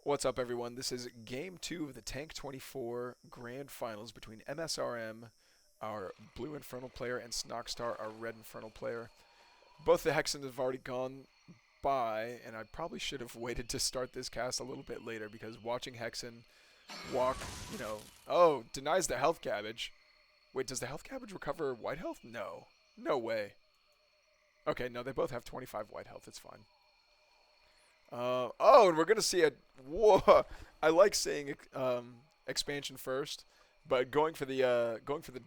What's up, everyone? This is Game 2 of the TANC24 GrandFinals between msrm, our blue Infernal player, and Snoxtar, our red Infernal player. Both the Hexens have already gone by, and I probably should have waited to start this cast a little bit later because watching Hexen walk, oh, denies the health cabbage. Wait, does the health cabbage recover white health? No. No way. Okay, no, they both have 25 white health. It's fine. Oh, and we're gonna see a whoa. I like saying expansion first, but going for the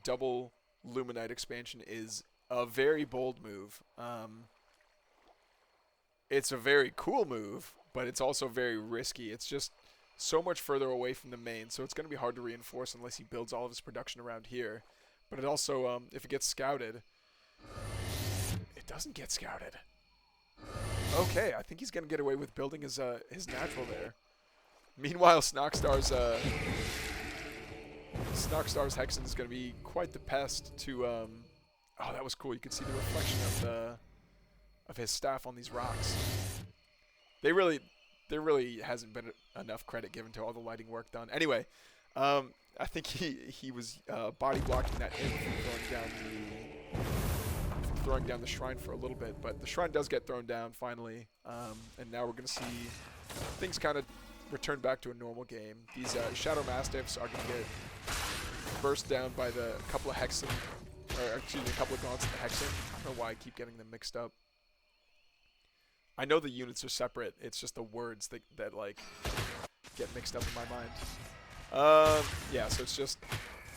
double Luminite expansion is a very bold move. It's a very cool move, but it's also very risky. It's just so much further away from the main, so it's gonna be hard to reinforce unless he builds all of his production around here. But it also, if it gets scouted, it doesn't get scouted. Okay, I think he's gonna get away with building his natural there. Meanwhile, Snoxtar's Hexen is gonna be quite the pest to oh, that was cool. You could see the reflection of his staff on these rocks. There really hasn't been enough credit given to all the lighting work done. Anyway, I think he was body blocking that imp from throwing down the shrine for a little bit, but the shrine does get thrown down finally, and now we're going to see things kind of return back to a normal game. These Shadow Mastiffs are going to get burst down by the couple of Hexen, or excuse me, a couple of Gaunts and the Hexen. I don't know why I keep getting them mixed up. I know the units are separate, it's just the words that like get mixed up in my mind. Yeah, so it's just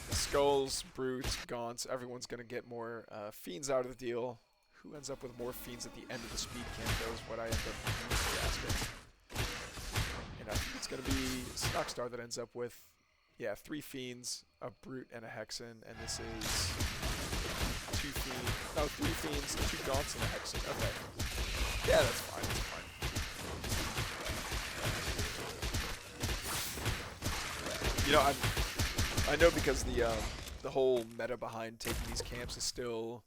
Skulls, Brutes, Gaunts, everyone's going to get more Fiends out of the deal. Who ends up with more Fiends at the end of the speed camp is what I end up asking. And I think it's going to be Snoxtar that ends up with, yeah, 3 Fiends, a Brute, and a Hexen. And this is 3 Fiends, 2 Gaunts, and a Hexen. Okay. Yeah, that's fine. That's fine. You know, I know because the whole meta behind taking these camps is still,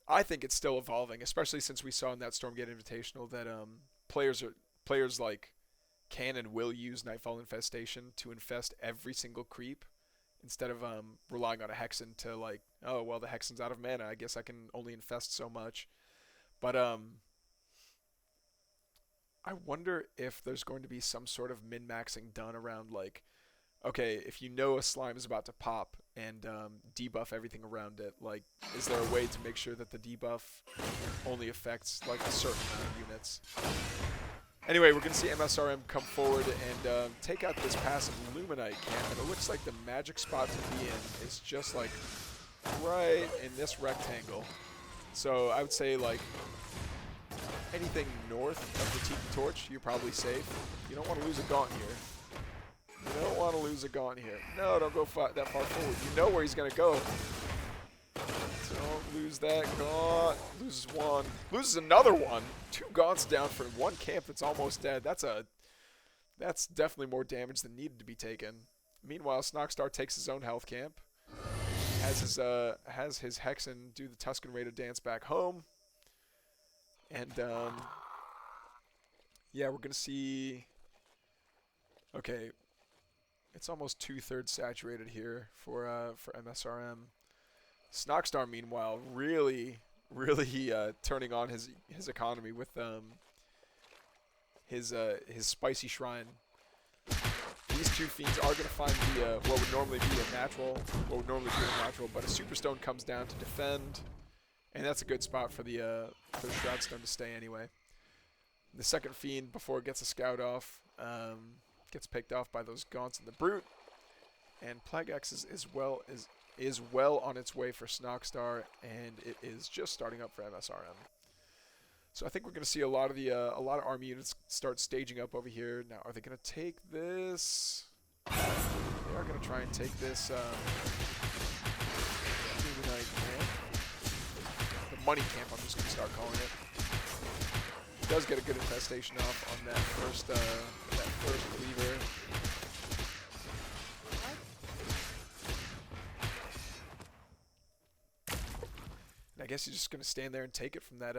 I think it's still evolving, especially since we saw in that Stormgate Invitational that players like can and will use Nightfall Infestation to infest every single creep instead of relying on a Hexen to like, oh well, the Hexen's out of mana, I guess I can only infest so much. But I wonder if there's going to be some sort of min-maxing done around like, okay, if you know a slime is about to pop and debuff everything around it, like, is there a way to make sure that the debuff only affects like a certain amount of units? Anyway, we're going to see msrm come forward and take out this passive Luminite camp, and it looks like the magic spot to be in is just like right in this rectangle. So I would say like anything north of the Tiki Torch, you're probably safe. You don't want to lose a Gaunt here. You don't want to lose a Gaunt here. No, don't go that far forward. You know where he's going to go. Don't lose that Gaunt. Loses one. Loses another one. 2 Gaunts down for 1 camp that's almost dead. That's definitely more damage than needed to be taken. Meanwhile, Snoxtar takes his own health camp. Has his Hexen do the Tusken Raider dance back home. And, yeah, we're going to see... Okay, it's almost 2/3 saturated here for msrm. Snoxtar, meanwhile, really turning on his economy with his spicy shrine. These 2 Fiends are gonna find the what would normally be a natural, but a Superstone comes down to defend, and that's a good spot for the Shroudstone to stay anyway. The second Fiend, before it gets a scout off, gets picked off by those Gaunts and the Brute, and Plague X is well on its way for Snoxtar, and it is just starting up for msrm. So I think we're going to see a lot of army units start staging up over here. Now, are they going to take this? They are going to try and take this Luminite camp. The money camp, I'm just going to start calling it. Does get a good infestation off on that first cleaver. And I guess you're just gonna stand there and take it from that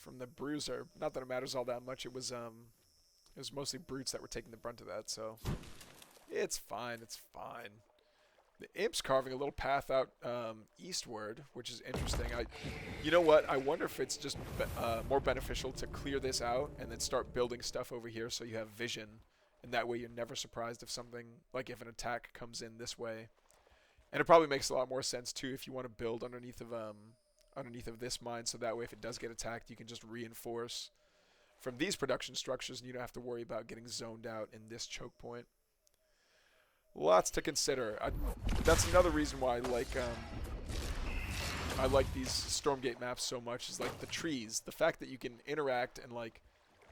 from the bruiser. Not that it matters all that much. It was It was mostly brutes that were taking the brunt of that, so it's fine. It's fine. The Imp's carving a little path out eastward, which is interesting. You know what? I wonder if it's just more beneficial to clear this out and then start building stuff over here so you have vision, and that way you're never surprised if something, like if an attack comes in this way. And it probably makes a lot more sense too if you want to build underneath of this mine, so that way if it does get attacked, you can just reinforce from these production structures, and you don't have to worry about getting zoned out in this choke point. Lots to consider. That's another reason why I like these Stormgate maps so much, is like the trees. The fact that you can interact and like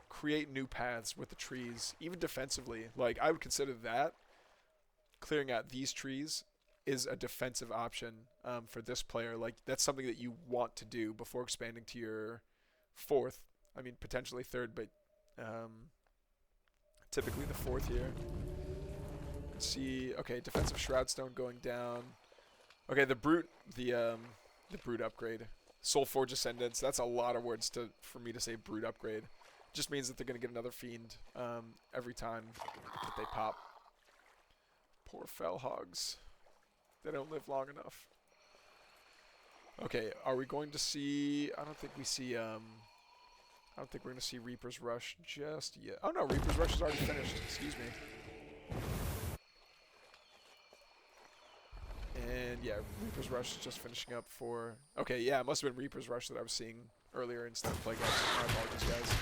create new paths with the trees, even defensively. Like I would consider that clearing out these trees is a defensive option for this player. Like that's something that you want to do before expanding to your fourth. I mean, potentially third, but typically the fourth here. Let's see. Okay, defensive Shroudstone going down. Okay, the brute upgrade. Soulforge Ascendants. That's a lot of words for me to say brute upgrade. Just means that they're gonna get another fiend every time that they pop. Poor Fellhogs. They don't live long enough. Okay, are we going to see? I don't think we see. I don't think we're going to see Reaper's Rush just yet. Oh no, Reaper's Rush is already finished. Excuse me. And yeah, Reaper's Rush is just finishing up for... Okay, yeah, it must have been Reaper's Rush that I was seeing earlier instead of Plague X. My apologies, guys.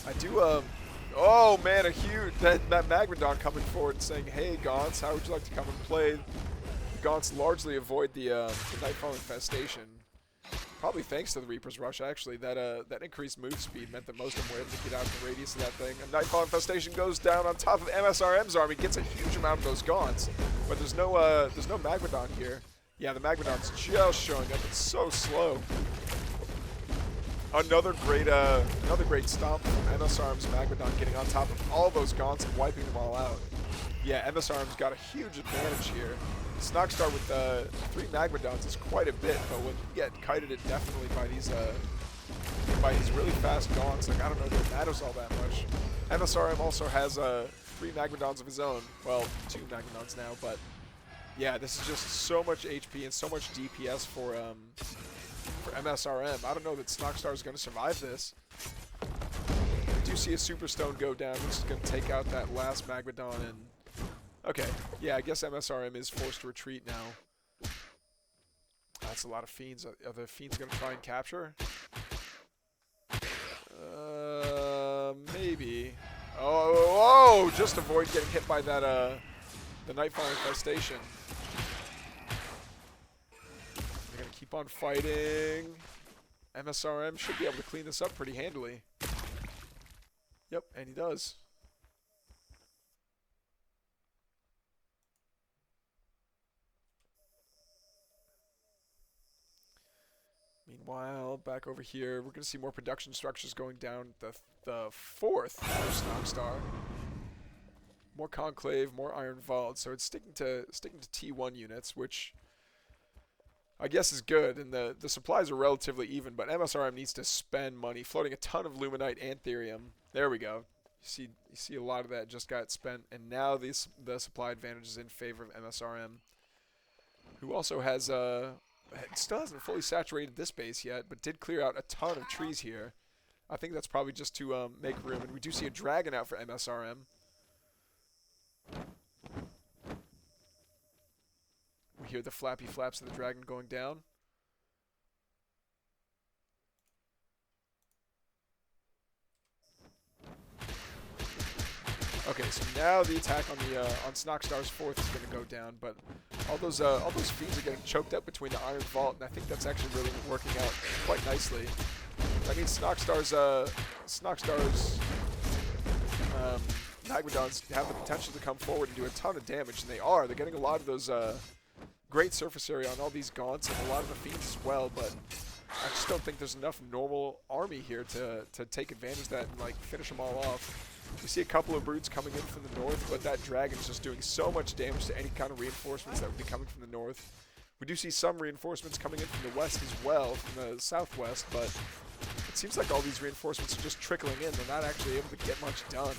I do, oh man, a huge, that Magmadon coming forward and saying, hey Gaunts, how would you like to come and play? Gaunts largely avoid the Nightfall Infestation. Probably thanks to the Reaper's Rush, actually. That increased move speed meant that most of them were able to get out of the radius of that thing. And Nightfall Infestation goes down on top of MSRM's army, gets a huge amount of those Gaunts. But there's no Magmadon here. Yeah, the Magmadon's just showing up. It's so slow. Another great stomp from MSRM's Magmadon, getting on top of all those Gaunts and wiping them all out. Yeah, MSRM's got a huge advantage here. Snoxtar with 3 Magmadons is quite a bit, but when you get kited indefinitely by these really fast Gaunts, like I don't know if it matters all that much. MSRM also has 3 Magmadons of his own. Well, 2 Magmadons now, but yeah, this is just so much HP and so much DPS for MSRM. I don't know that Snoxtar is going to survive this. I do see a Super Stone go down, which is going to take out that last Magmadon. And okay, yeah, I guess MSRM is forced to retreat now. That's a lot of Fiends. Are the Fiends going to try and capture? Maybe. Oh, just avoid getting hit by that, the Nightfall Infestation. They're going to keep on fighting. MSRM should be able to clean this up pretty handily. Yep, and he does. Meanwhile, back over here, we're going to see more production structures going down the fourth for Snoxtar. More Conclave, more Iron Vault, so it's sticking to T1 units, which I guess is good, and the supplies are relatively even, but MSRM needs to spend money, floating a ton of Luminite and Therium. There we go. You see a lot of that just got spent, and now the supply advantage is in favor of MSRM, who also has still hasn't fully saturated this base yet, but did clear out a ton of trees here. I think that's probably just to make room, and we do see a dragon out for MSRM. We hear the flappy flaps of the dragon going down. Okay, so now the attack on the on Snoxtar's fourth is going to go down, but all those fiends are getting choked up between the Iron Vault, and I think that's actually really working out quite nicely. That means Snoxtar's Magmadons have the potential to come forward and do a ton of damage, and they are. They're getting a lot of those great surface area on all these Gaunts and a lot of the fiends as well, but I just don't think there's enough normal army here to take advantage of that and like finish them all off. We see a couple of brutes coming in from the north, but that dragon's just doing so much damage to any kind of reinforcements that would be coming from the north. We do see some reinforcements coming in from the west as well, from the southwest, but it seems like all these reinforcements are just trickling in. They're not actually able to get much done.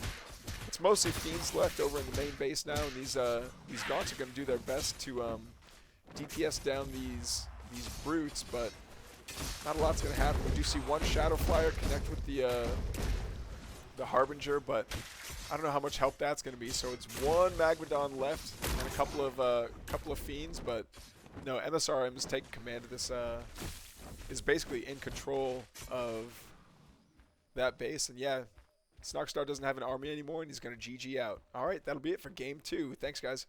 It's mostly Fiends left over in the main base now, and these Gaunts are going to do their best to DPS down these brutes, but not a lot's going to happen. We do see one Shadow Flyer connect with the Harbinger, but I don't know how much help that's going to be. So it's one Magmadon left and a couple of Fiends, but no, msrm is taking command of this. Is basically in control of that base, and yeah, Snoxtar doesn't have an army anymore, and he's going to GG out. All right, that'll be it for game 2. Thanks, guys.